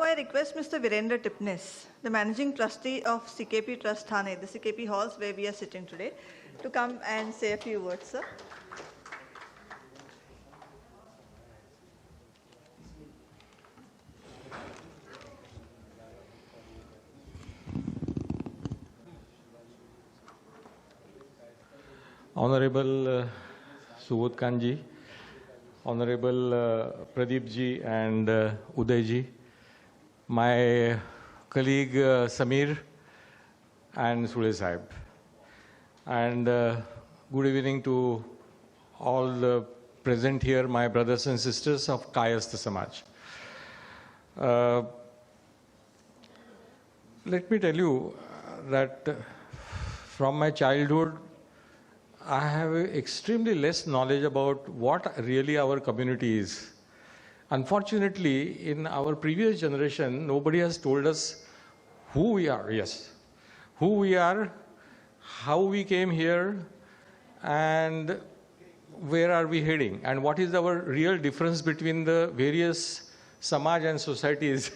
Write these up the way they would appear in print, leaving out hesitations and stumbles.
Now I request Mr. Virendra Tipnis, the Managing Trustee of CKP Trust Thane, the CKP halls where we are sitting today, to come and say a few words, sir. Honorable Subodh Kanji, Honorable Pradeep ji and Uday ji, my colleague Samir and Sule Sahib, and good evening to all the present here, my brothers and sisters of Kayastha Samaj. Let me tell you that from my childhood, I have extremely less knowledge about what really our community is. Unfortunately, in our previous generation, nobody has told us who we are, who we are, how we came here, and where are we heading, and what is our real difference between the various Samaj and societies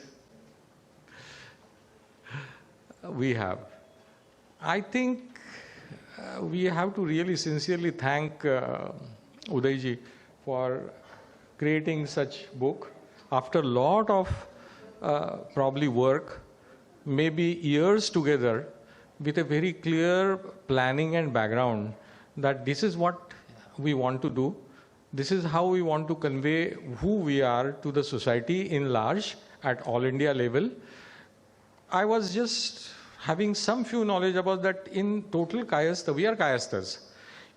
we have. I think we have to really sincerely thank Uday ji for creating such book after a lot of probably work, maybe years together, with a very clear planning and background that this is what we want to do. This is how we want to convey who we are to the society in large at all India level. I was just having some few knowledge about that in total Kayastha. We are Kayasthas.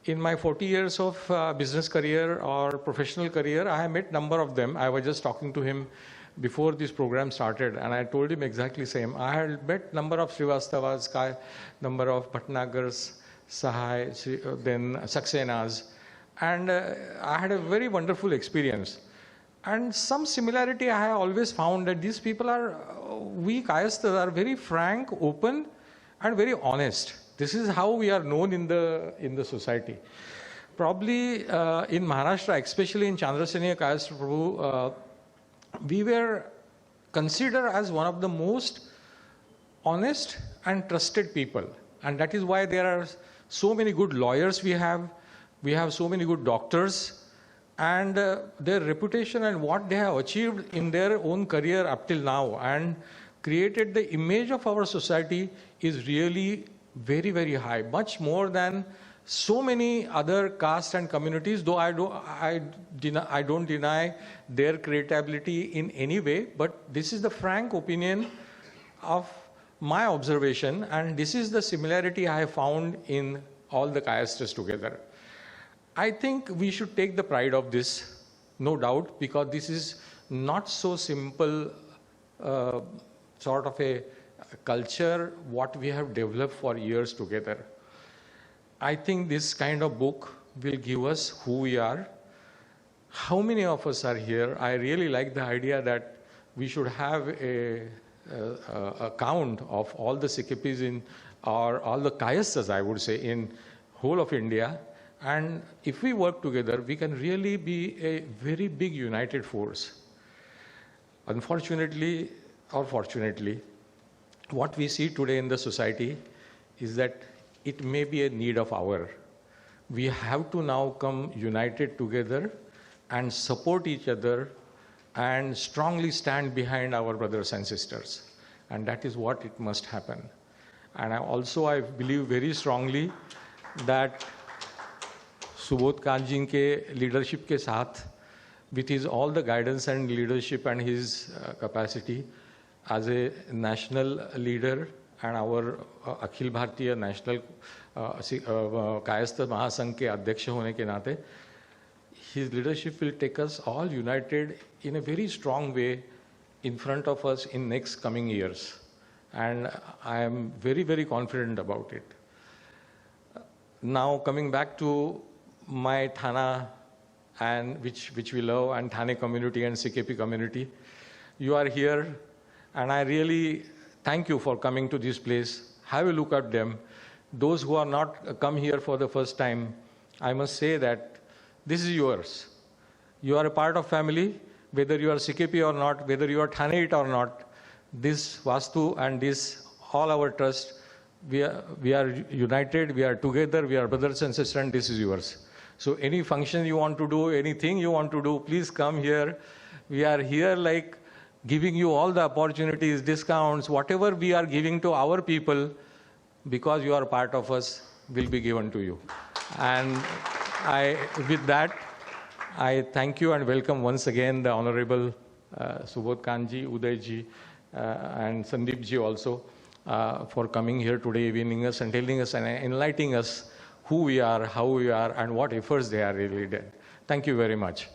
In my 40 years of business career or professional career, I have met number of them. I was just talking to him before this program started, and I told him exactly same. I had met number of Srivastavas, number of Bhatnagars, Sahai, then Saksenas, and I had a very wonderful experience. And some similarity I have always found that these people are, we Kayasthas are very frank, open, and very honest. This is how we are known in the society. Probably in Maharashtra, especially in Chandraseniya Kayastha Prabhu, we were considered as one of the most honest and trusted people. And that is why there are so many good lawyers we have so many good doctors, and their reputation and what they have achieved in their own career up till now and created the image of our society is really very, very high, much more than so many other castes and communities, though I don't deny their creditability in any way, but this is the frank opinion of my observation, and this is the similarity I have found in all the Kayasthas together. I think we should take the pride of this, no doubt, because this is not so simple sort of a culture what we have developed for years together. I think this kind of book will give us who we are. How many of us are here? I really like the idea that we should have a count of all the CKPs in, or all the Kayasthas, I would say, in whole of India. And if we work together, we can really be a very big united force. Unfortunately, or fortunately, what we see today in the society is that it may be a need of our. We have to now come united together and support each other and strongly stand behind our brothers and sisters. And that is what it must happen. And I believe very strongly that Subodh Kanji ke leadership ke saath, with his all the guidance and leadership and his capacity as a national leader and our Akhil Bharatiya National Kayastha Mahasangh ke Adhyaksha hone ke naate, his leadership will take us all united in a very strong way in front of us in next coming years. And I am very, very confident about it. Now coming back to my Thana, and which we love, and Thane community and CKP community. You are here, and I really thank you for coming to this place. Have a look at them. Those who are not come here for the first time, I must say that this is yours. You are a part of family, whether you are CKP or not, whether you are Thaneite or not. this Vastu and this all our trust, we are united, we are together, we are brothers and sisters, and this is yours. So any function you want to do, anything you want to do, please come here. We are here like giving you all the opportunities, discounts, whatever we are giving to our people, because you are part of us, will be given to you. And with that, I thank you and welcome once again the Honorable Subodh Kanji, Udayji, and Sandeepji also for coming here today, evening us and telling us and enlightening us who we are, how we are, and what efforts they are really did. Thank you very much.